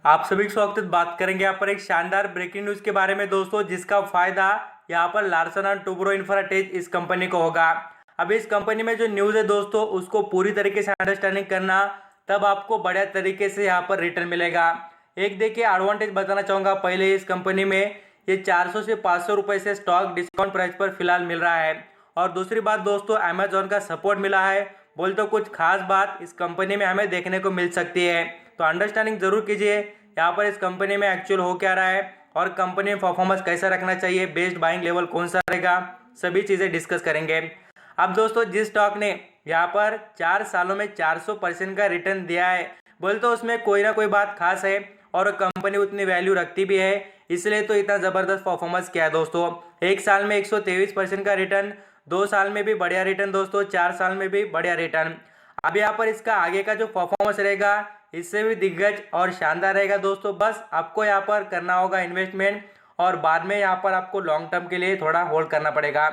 आप सभी को स्वागत है। बात करेंगे यहाँ पर एक शानदार ब्रेकिंग न्यूज़ के बारे में दोस्तों, जिसका फायदा यहाँ पर लार्सन एंड टुब्रो इंफ्राटेक इस कंपनी को होगा। अब इस कंपनी में जो न्यूज़ है दोस्तों, उसको पूरी तरीके से अंडरस्टैंडिंग करना, तब आपको बढ़िया तरीके से यहाँ पर रिटर्न मिलेगा। एक देखिए एडवांटेज बताना चाहूँगा। पहले इस कंपनी में ये 400 से 500 रुपये से स्टॉक डिस्काउंट प्राइस पर फिलहाल मिल रहा है। और दूसरी बात दोस्तों, अमेजोन का सपोर्ट मिला है। बोल तो कुछ खास बात इस कंपनी में हमें देखने को मिल सकती है, तो अंडरस्टैंडिंग जरूर कीजिए यहाँ पर इस कंपनी में एक्चुअल हो क्या रहा है और कंपनी में परफॉर्मेंस कैसा रखना चाहिए, बेस्ट बाइंग लेवल कौन सा रहेगा, सभी चीज़ें डिस्कस करेंगे। अब दोस्तों, जिस स्टॉक ने यहाँ पर 4 सालों में 400% का रिटर्न दिया है, बोल तो उसमें कोई ना कोई बात खास है और कंपनी उतनी वैल्यू रखती भी है, इसलिए तो इतना ज़बरदस्त परफॉर्मेंस किया है दोस्तों। 1 साल में 123% का रिटर्न, 2 साल में भी बढ़िया रिटर्न दोस्तों, 4 साल में भी बढ़िया रिटर्न। अब यहाँ पर इसका आगे का जो परफॉर्मेंस रहेगा इससे भी दिग्गज और शानदार रहेगा दोस्तों। बस आपको यहाँ पर करना होगा इन्वेस्टमेंट और बाद में यहाँ पर आपको लॉन्ग टर्म के लिए थोड़ा होल्ड करना पड़ेगा।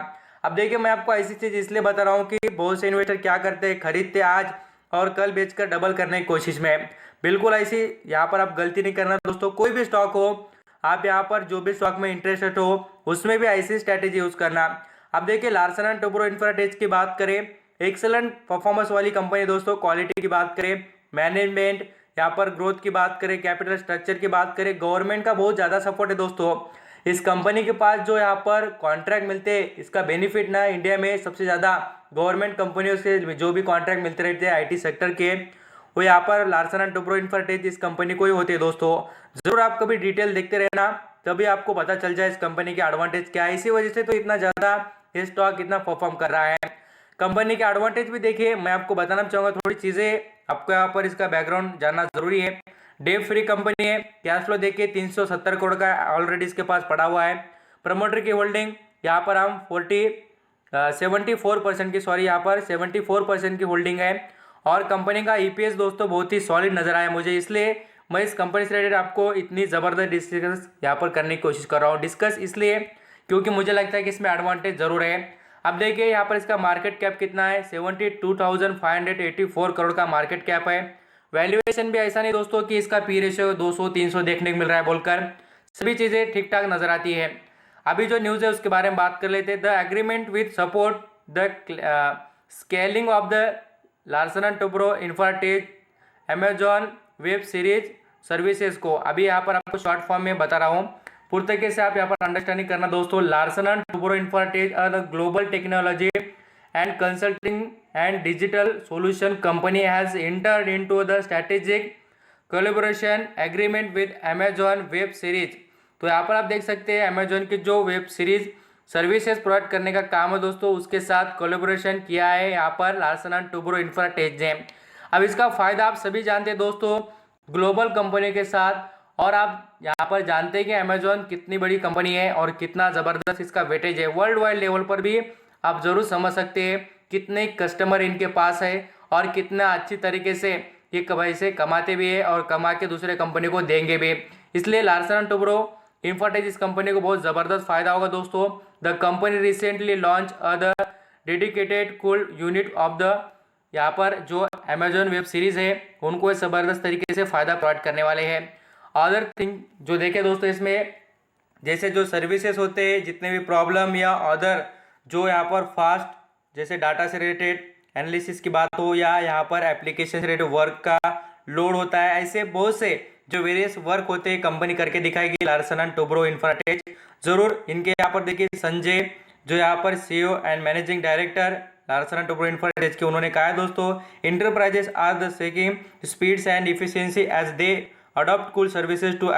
अब देखिए, मैं आपको ऐसी चीज़ इसलिए बता रहा हूँ कि बहुत से इन्वेस्टर क्या करते हैं, खरीदते आज और कल बेचकर डबल करने की कोशिश में। बिल्कुल ऐसी यहाँ पर आप गलती नहीं करना दोस्तों। कोई भी स्टॉक हो, आप यहाँ पर जो भी स्टॉक में इंटरेस्टेड हो उसमें भी ऐसी स्ट्रैटेजी यूज़ करना। अब देखिए, लार्सन एंड टुब्रो इंफ्राटेक की बात करें, एक्सेलेंट परफॉर्मेंस वाली कंपनी दोस्तों। क्वालिटी की बात करें, मैनेजमेंट, यहाँ पर ग्रोथ की बात करें, कैपिटल स्ट्रक्चर की बात करें, गवर्नमेंट का बहुत ज़्यादा सपोर्ट है दोस्तों। इस कंपनी के पास जो यहाँ पर कॉन्ट्रैक्ट मिलते हैं, इसका बेनिफिट ना इंडिया में सबसे ज़्यादा गवर्नमेंट कंपनियों से जो भी कॉन्ट्रैक्ट मिलते रहते हैं आईटी सेक्टर के, वो यहाँ पर लार्सन एंड टुब्रो इंफ्राटेक इस कंपनी को ही होते हैं दोस्तों। जरूर आप कभी डिटेल देखते रहना, तभी आपको पता चल जाए इस कंपनी के एडवांटेज क्या है। इसी वजह से तो इतना ज़्यादा ये स्टॉक इतना परफॉर्म कर रहा है। कंपनी के एडवांटेज भी देखिए, मैं आपको बताना चाहूँगा थोड़ी चीज़ें, आपको यहाँ पर इसका बैकग्राउंड जानना जरूरी है। डेट फ्री कंपनी है। कैश फ्लो देखिए 370 करोड़ का ऑलरेडी इसके पास पड़ा हुआ है। प्रमोटर की होल्डिंग यहाँ पर हम 74% की यहाँ पर 74% की होल्डिंग है। और कंपनी का ईपीएस दोस्तों बहुत ही सॉलिड नजर आया मुझे, इसलिए मैं इस कंपनी से रिलेटेड आपको इतनी ज़बरदस्त डिस्कस यहाँ पर करने की कोशिश कर रहा हूँ। डिस्कस इसलिए क्योंकि मुझे लगता है कि इसमें एडवांटेज जरूर है। अब देखिए यहाँ पर इसका मार्केट कैप कितना है, 72,584 करोड़ का मार्केट कैप है। वैल्यूएशन भी ऐसा नहीं दोस्तों कि इसका पी रेशियो 200-300 देखने को मिल रहा है बोलकर, सभी चीज़ें ठीक ठाक नजर आती है। अभी जो न्यूज़ है उसके बारे में बात कर लेते हैं। The agreement with support the scaling of the Larsen and Toubro Infratech Amazon web series services को, अभी यहाँ पर आपको शॉर्ट फॉर्म में बता रहा हूँ, पूरी तरीके से आप यहाँ पर अंडरस्टैंडिंग करना दोस्तों। Larsen and Toubro Infratech are the global technology and consulting and digital solution company has entered into the strategic collaboration agreement with Amazon web series. तो यहाँ पर आप देख सकते हैं अमेजॉन की जो वेब सीरीज सर्विसेज प्रोवाइड करने का काम है दोस्तों, उसके साथ कोलैबोरेशन किया है यहाँ पर लार्सन एंड टुब्रो इंफ्राटेक ने। अब इसका फायदा आप सभी जानते हैं दोस्तों, ग्लोबल कंपनी के साथ, और आप यहाँ पर जानते हैं कि अमेजॉन कितनी बड़ी कंपनी है और कितना ज़बरदस्त इसका वेटेज है। वर्ल्ड वाइड लेवल पर भी आप जरूर समझ सकते हैं कितने कस्टमर इनके पास है और कितना अच्छी तरीके से ये पैसे कमाते भी है और कमा के दूसरे कंपनी को देंगे भी। इसलिए लार्सन एंड टुब्रो इंफ्राटेक इस कंपनी को बहुत ज़बरदस्त फायदा होगा दोस्तों। The company recently launch the dedicated cool unit of the, यहाँ पर जो अमेजॉन वेब सीरीज है उनको ज़बरदस्त तरीके से फ़ायदा प्रोवाइड करने वाले हैं। अदर थिंग जो देखें दोस्तों, इसमें जैसे जो सर्विसेज होते हैं, जितने भी प्रॉब्लम या अदर जो यहाँ पर फास्ट जैसे डाटा से रिलेटेड एनालिसिस की बात हो या यहाँ पर एप्लीकेशन से रिलेटेड वर्क का लोड होता है, ऐसे बहुत से जो वेरियस वर्क होते हैं कंपनी करके दिखाएगी लार्सन एंड टुब्रो इंफ्राटेक। जरूर इनके यहाँ पर देखिए संजय जो यहाँ पर CEO and managing director Larsen and Toubro Infratech के, उन्होंने कहा है दोस्तों, enterprises are the seeking speeds and efficiency as they adopt cool services to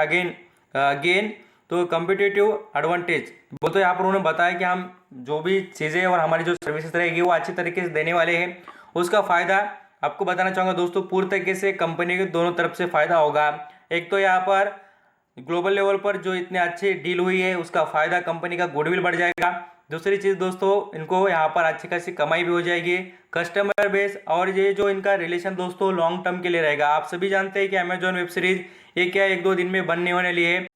gain to competitive advantage. वो तो यहाँ पर उन्होंने बताया कि हम जो भी चीज़ें और हमारी जो सर्विसेज रहेगी वो अच्छी तरीके से देने वाले हैं। उसका फ़ायदा आपको बताना चाहूँगा दोस्तों, पूरी तरीके से कंपनी के दोनों तरफ से फ़ायदा होगा। एक तो यहाँ पर ग्लोबल लेवल पर जो इतने अच्छी डील हुई है उसका फ़ायदा, कंपनी का गुडविल बढ़ जाएगा। दूसरी चीज़ दोस्तों, इनको यहाँ पर अच्छी खासी कमाई भी हो जाएगी, कस्टमर बेस, और ये जो इनका रिलेशन दोस्तों लॉन्ग टर्म के लिए रहेगा। आप सभी जानते हैं कि अमेजॉन वेब सीरीज ये क्या 1-2 दिन में बनने होने लिए।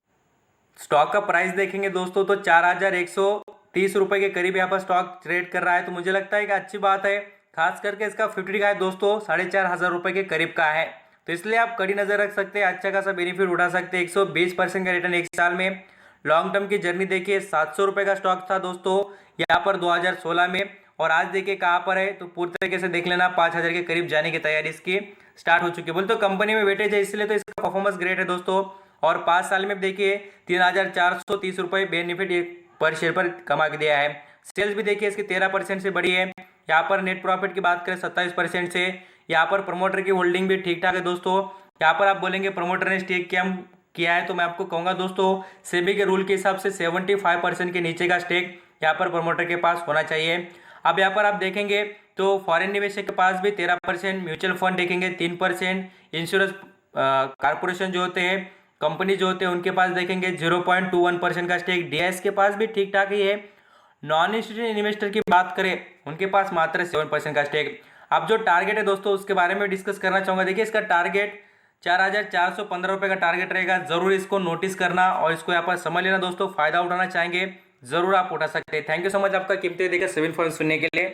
स्टॉक का प्राइस देखेंगे दोस्तों तो 4,130 रुपये के करीब यहाँ पर स्टॉक ट्रेड कर रहा है, तो मुझे लगता है कि अच्छी बात है। खास करके इसका 50 का है दोस्तों, 4,500 रुपये के करीब का है। तो इसलिए आप कड़ी नज़र रख सकते हैं, अच्छा खासा बेनिफिट उठा सकते हैं। 120% का रिटर्न एक साल में। लॉन्ग टर्म की जर्नी देखिए, 700 रुपये का स्टॉक था दोस्तों यहाँ पर 2016 में, और आज देखिए कहाँ पर है, तो पूरी तरीके से देख लेना 5000 के करीब जाने की तैयारी इसकी स्टार्ट हो चुकी है। बोले तो कंपनी में वेटेज है, इसलिए तो इसका परफॉर्मेंस ग्रेट है दोस्तों। और 5 साल में देखिए 3430 रुपये बेनिफिट पर शेयर पर कमा के दिया है। सेल्स भी देखिए इसकी 13% से बढ़ी है। यहाँ पर नेट प्रॉफिट की बात करें 27% से। यहाँ पर प्रमोटर की होल्डिंग भी ठीक ठाक है दोस्तों। यहाँ पर आप बोलेंगे प्रमोटर ने स्टेक किया है, तो मैं आपको कहूँगा दोस्तों सेबी के रूल के हिसाब से 75% के नीचे का स्टेक यहाँ पर प्रमोटर के पास होना चाहिए। अब यहाँ पर आप देखेंगे तो फॉरेन निवेशक के पास भी 13%, म्यूचुअल फंड देखेंगे 3%, इंश्योरेंस कारपोरेशन जो होते हैं, कंपनी जो होते हैं, उनके पास देखेंगे 0.21% का स्टेक। डीआईएस के पास भी ठीक ठाक ही है। नॉन इंस्टीट्यूशनल इन्वेस्टर की बात करें, उनके पास मात्र 7% का स्टेक। अब जो टारगेट है दोस्तों उसके बारे में डिस्कस करना चाहूँगा। देखिए इसका टारगेट 4415 रुपये का टारगेट रहेगा। जरूर इसको नोटिस करना और इसको यहाँ पर समझ लेना दोस्तों। फायदा उठाना चाहेंगे जरूर आप उठा सकते हैं। थैंक यू सो मच आपका कीमती देखिए 7 फॉर सुनने के लिए।